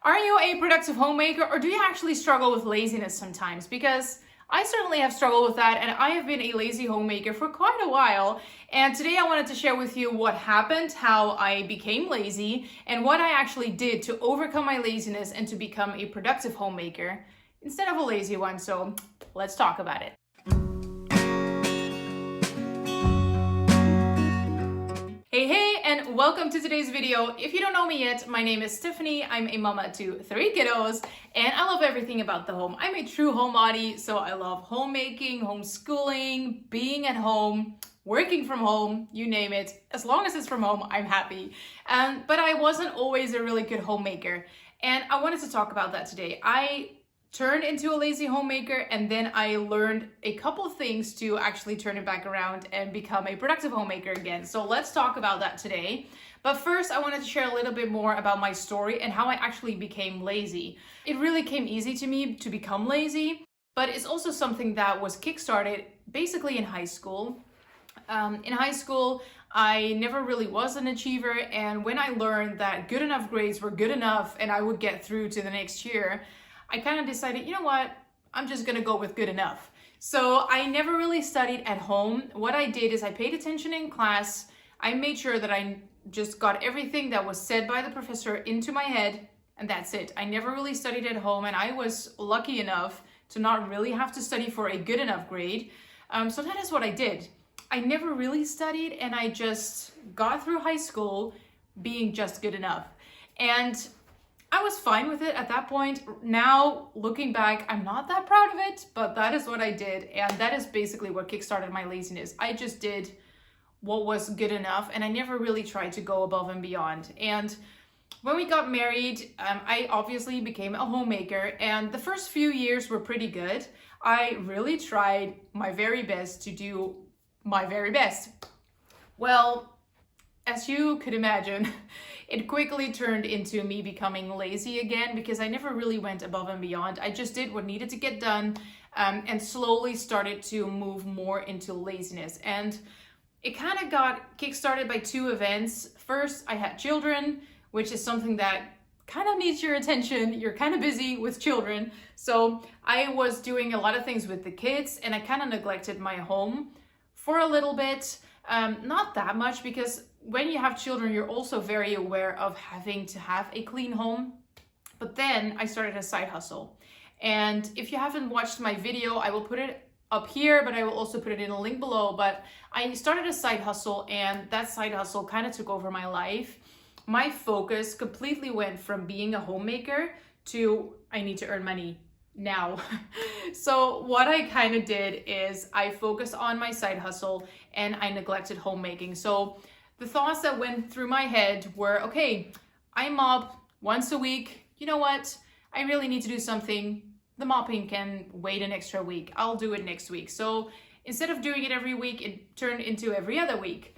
Are you a productive homemaker, or do you actually struggle with laziness sometimes? Because I certainly have struggled with that, and I have been a lazy homemaker for quite a while. And today I wanted to share with you what happened, how I became lazy, and what I actually did to overcome my laziness and to become a productive homemaker instead of a lazy one. So let's talk about it. Hey, and welcome to today's video. If you don't know me yet, my name is Stephanie. I'm a mama to 3 kiddos, and I love everything about the home. I'm a true homebody, so I love homemaking, homeschooling, being at home, working from home, you name it. As long as it's from home, I'm happy. But I wasn't always a really good homemaker, and I wanted to talk about that today. I turned into a lazy homemaker, and then I learned a couple of things to actually turn it back around and become a productive homemaker again. So let's talk about that today. But first, I wanted to share a little bit more about my story and how I actually became lazy. It really came easy to me to become lazy, but it's also something that was kickstarted basically in high school. In high school, I never really was an achiever, and when I learned that good enough grades were good enough and I would get through to the next year, I kind of decided, you know what, I'm just gonna go with good enough. So I never really studied at home. What I did is I paid attention in class. I made sure that I just got everything that was said by the professor into my head, and that's it. I never really studied at home, and I was lucky enough to not really have to study for a good enough grade. So that is what I did. I never really studied, and I just got through high school being just good enough. And I was fine with it at that point. Now, looking back, I'm not that proud of it, but that is what I did. And that is basically what kickstarted my laziness. I just did what was good enough, and I never really tried to go above and beyond. And when we got married, I obviously became a homemaker, and the first few years were pretty good. I really tried my very best to do my very best. Well, as you could imagine, it quickly turned into me becoming lazy again because I never really went above and beyond. I just did what needed to get done, and slowly started to move more into laziness. And it kind of got kickstarted by 2 events. First, I had children, which is something that kind of needs your attention. You're kind of busy with children. So I was doing a lot of things with the kids, and I kind of neglected my home for a little bit. Not that much, because when you have children, you're also very aware of having to have a clean home. But then I started a side hustle. And if you haven't watched my video, I will put it up here, but I will also put it in a link below. But I started a side hustle, and that side hustle kind of took over my life. My focus completely went from being a homemaker to I need to earn money now. So what I kind of did is I focused on my side hustle and I neglected homemaking. So the thoughts that went through my head were, okay, I mop once a week. You know what? I really need to do something. The mopping can wait an extra week. I'll do it next week. So instead of doing it every week, it turned into every other week.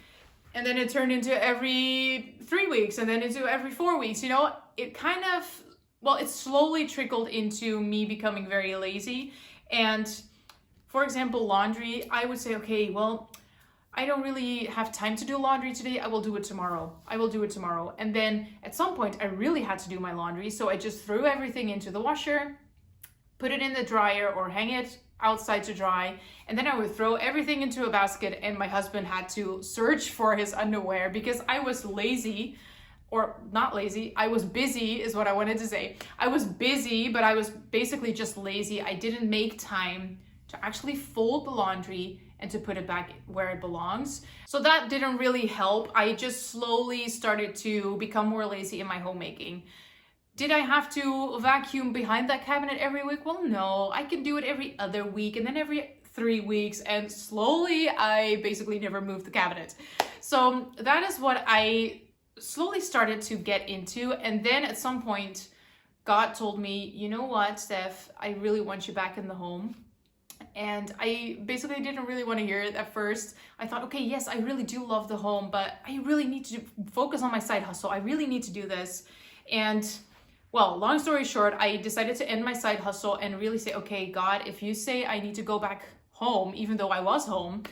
And then it turned into every 3 weeks, and then into every 4 weeks. You know, it kind of, well, it slowly trickled into me becoming very lazy. And for example, laundry, I would say, okay, well, I don't really have time to do laundry today. I will do it tomorrow. And then at some point I really had to do my laundry. So I just threw everything into the washer, put it in the dryer or hang it outside to dry. And then I would throw everything into a basket, and my husband had to search for his underwear because I was lazy. Or not lazy, I was busy is what I wanted to say. I was busy, but I was basically just lazy. I didn't make time to actually fold the laundry and to put it back where it belongs. So that didn't really help. I just slowly started to become more lazy in my homemaking. Did I have to vacuum behind that cabinet every week? Well, no, I can do it every other week, and then every 3 weeks, and slowly I basically never moved the cabinet. So that is what I slowly started to get into. And then at some point, God told me, you know what, Steph, I really want you back in the home. And I basically didn't really want to hear it at first. I thought, okay, yes, I really do love the home, but I really need to focus on my side hustle. I really need to do this. And well, long story short, I decided to end my side hustle and really say, okay, God, if you say I need to go back home, even though I was home,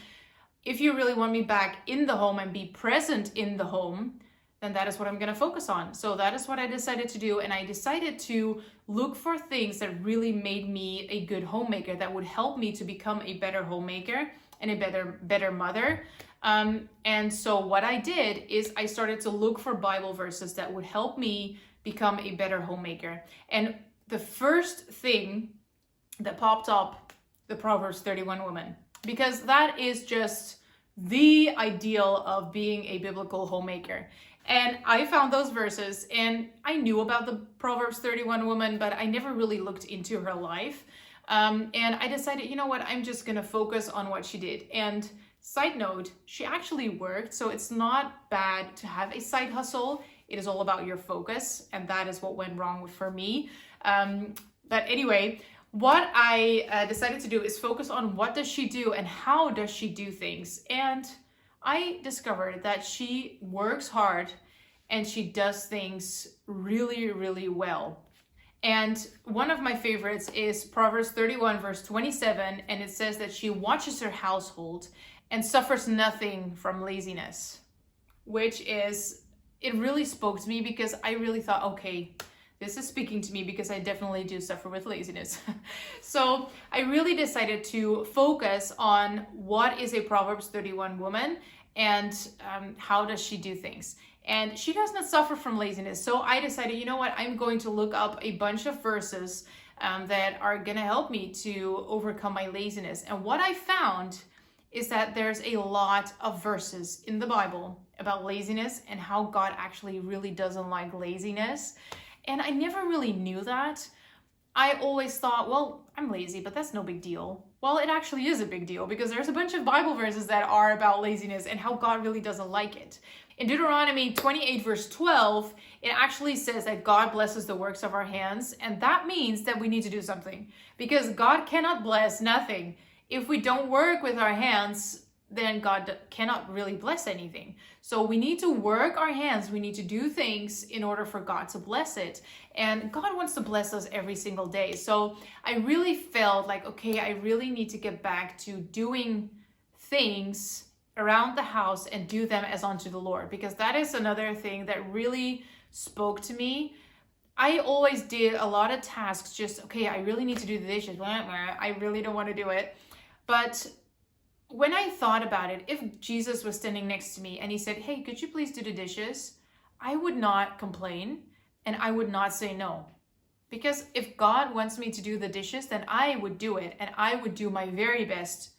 if you really want me back in the home and be present in the home, then that is what I'm going to focus on. So that is what I decided to do. And I decided to look for things that really made me a good homemaker, that would help me to become a better homemaker and a better mother. And so what I did is I started to look for Bible verses that would help me become a better homemaker. And the first thing that popped up, the Proverbs 31 woman, because that is just the ideal of being a biblical homemaker. And I found those verses, and I knew about the Proverbs 31 woman, but I never really looked into her life. And I decided, you know what, I'm just going to focus on what she did. And side note, she actually worked, so it's not bad to have a side hustle. It is all about your focus, and that is what went wrong for me. But anyway, what I decided to do is focus on what does she do and how does she do things. And I discovered that she works hard and she does things really, really well. And one of my favorites is Proverbs 31 verse 27, and it says that she watches her household and suffers nothing from laziness, which is, it really spoke to me because I really thought, okay, this is speaking to me because I definitely do suffer with laziness. So I really decided to focus on what is a Proverbs 31 woman and how does she do things. And she does not suffer from laziness. So I decided, you know what, I'm going to look up a bunch of verses that are going to help me to overcome my laziness. And what I found is that there's a lot of verses in the Bible about laziness and how God actually really doesn't like laziness. And I never really knew that. I always thought, well, I'm lazy, but that's no big deal. Well, it actually is a big deal because there's a bunch of Bible verses that are about laziness and how God really doesn't like it. In Deuteronomy 28 verse 12, it actually says that God blesses the works of our hands. And that means that we need to do something because God cannot bless nothing. If we don't work with our hands, then God cannot really bless anything. So we need to work our hands. We need to do things in order for God to bless it. And God wants to bless us every single day. So I really felt like, okay, I really need to get back to doing things around the house and do them as unto the Lord, because that is another thing that really spoke to me. I always did a lot of tasks just, okay, I really need to do the dishes. I really don't want to do it. But when I thought about it, if Jesus was standing next to me and he said, hey, could you please do the dishes? I would not complain and I would not say no. Because if God wants me to do the dishes, then I would do it and I would do my very best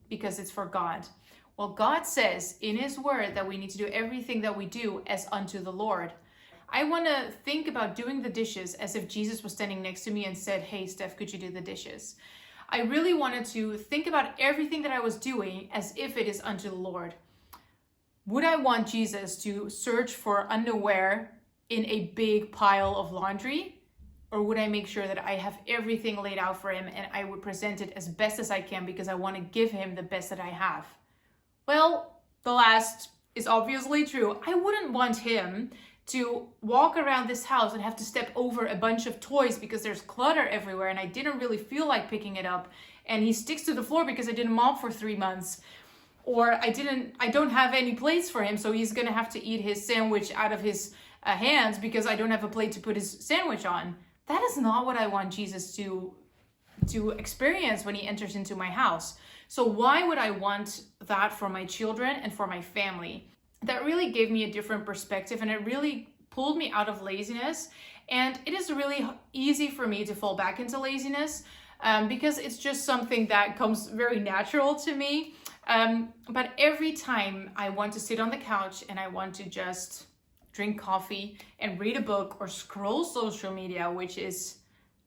because it's for God. Well, God says in his word that we need to do everything that we do as unto the Lord. I want to think about doing the dishes as if Jesus was standing next to me and said, hey, Steph, could you do the dishes? I really wanted to think about everything that I was doing as if it is unto the Lord. Would I want Jesus to search for underwear in a big pile of laundry? Or would I make sure that I have everything laid out for him and I would present it as best as I can because I want to give him the best that I have? Well, the last is obviously true. I wouldn't want him to walk around this house and have to step over a bunch of toys because there's clutter everywhere and I didn't really feel like picking it up. And he sticks to the floor because I didn't mop for 3 months. Or I don't have any plates for him, so he's gonna have to eat his sandwich out of his hands because I don't have a plate to put his sandwich on. That is not what I want Jesus to experience when he enters into my house. So why would I want that for my children and for my family? That really gave me a different perspective and it really pulled me out of laziness. And it is really easy for me to fall back into laziness because it's just something that comes very natural to me. But every time I want to sit on the couch and I want to just drink coffee and read a book or scroll social media, which is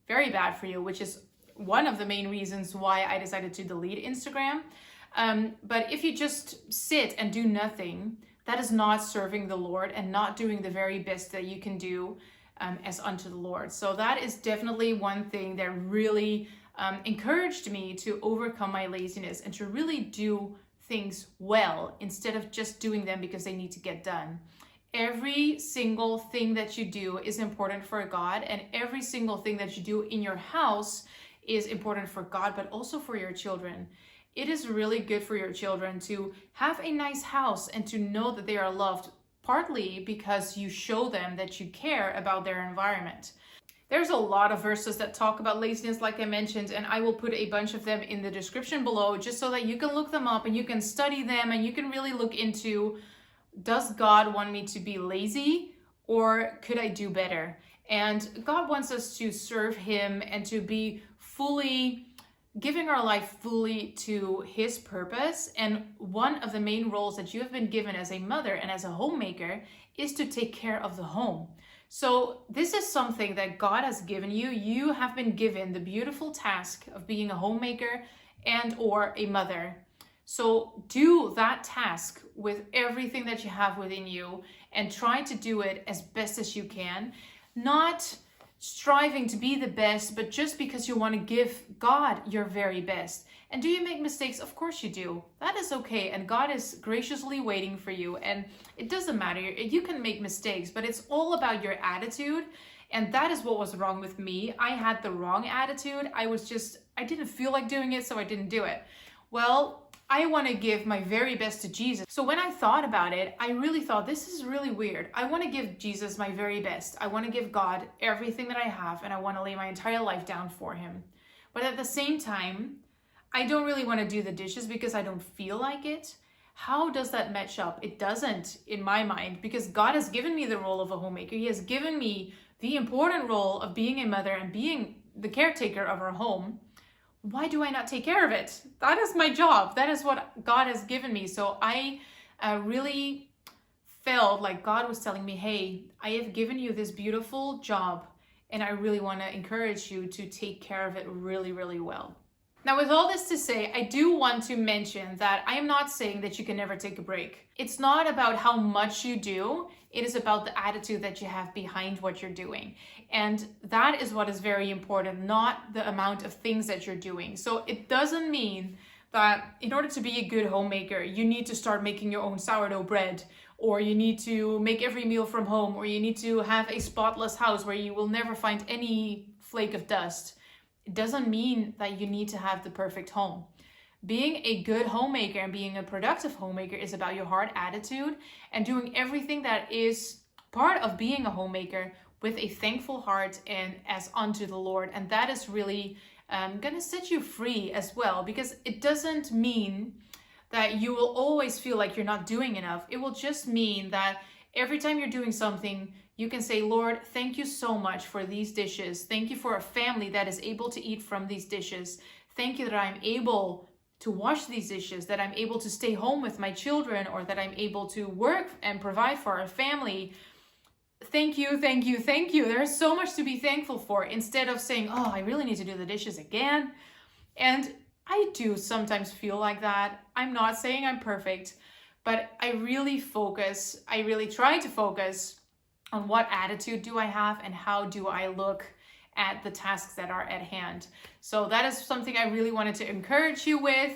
very bad for you, which is one of the main reasons why I decided to delete Instagram. But if you just sit and do nothing, that is not serving the Lord and not doing the very best that you can do as unto the Lord. So that is definitely one thing that really encouraged me to overcome my laziness and to really do things well instead of just doing them because they need to get done. Every single thing that you do is important for God, and every single thing that you do in your house is important for God, but also for your children. It is really good for your children to have a nice house and to know that they are loved partly because you show them that you care about their environment. There's a lot of verses that talk about laziness, like I mentioned, and I will put a bunch of them in the description below just so that you can look them up and you can study them and you can really look into, does God want me to be lazy or could I do better? And God wants us to serve Him and to be fully giving our life fully to His purpose. And one of the main roles that you have been given as a mother and as a homemaker is to take care of the home. So this is something that God has given you. You have been given the beautiful task of being a homemaker and or a mother. So do that task with everything that you have within you and try to do it as best as you can. Not striving to be the best, but just because you want to give God your very best. And do you make mistakes? Of course you do. That is okay. And God is graciously waiting for you. And it doesn't matter. You can make mistakes, but it's all about your attitude. And that is what was wrong with me. I had the wrong attitude. I didn't feel like doing it, so I didn't do it. Well, I want to give my very best to Jesus. So when I thought about it, I really thought, this is really weird. I want to give Jesus my very best. I want to give God everything that I have, and I want to lay my entire life down for Him. But at the same time, I don't really want to do the dishes because I don't feel like it. How does that match up? It doesn't in my mind, because God has given me the role of a homemaker. He has given me the important role of being a mother and being the caretaker of our home. Why do I not take care of it? That is my job. That is what God has given me. So I really felt like God was telling me, hey, I have given you this beautiful job and I really want to encourage you to take care of it really, really well. Now, with all this to say, I do want to mention that I am not saying that you can never take a break. It's not about how much you do. It is about the attitude that you have behind what you're doing. And that is what is very important, not the amount of things that you're doing. So it doesn't mean that in order to be a good homemaker, you need to start making your own sourdough bread, or you need to make every meal from home, or you need to have a spotless house where you will never find any flake of dust. It doesn't mean that you need to have the perfect home. Being a good homemaker and being a productive homemaker is about your heart attitude and doing everything that is part of being a homemaker with a thankful heart and as unto the Lord. And that is really going to set you free as well, because it doesn't mean that you will always feel like you're not doing enough. It will just mean that every time you're doing something, you can say, Lord, thank you so much for these dishes. Thank you for a family that is able to eat from these dishes. Thank you that I'm able to wash these dishes, that I'm able to stay home with my children, or that I'm able to work and provide for our family. Thank you, thank you, thank you. There's so much to be thankful for, instead of saying, oh, I really need to do the dishes again. And I do sometimes feel like that. I'm not saying I'm perfect, but I really try to focus on what attitude do I have and how do I look at the tasks that are at hand. So that is something I really wanted to encourage you with.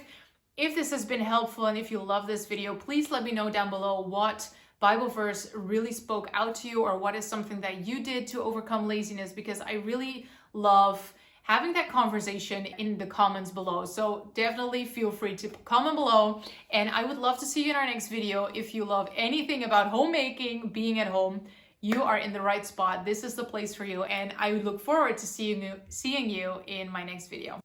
If this has been helpful and if you love this video, please let me know down below what Bible verse really spoke out to you, or what is something that you did to overcome laziness, because I really love having that conversation in the comments below. So definitely feel free to comment below, and I would love to see you in our next video. If you love anything about homemaking, being at home, you are in the right spot. This is the place for you, and I look forward to seeing you in my next video.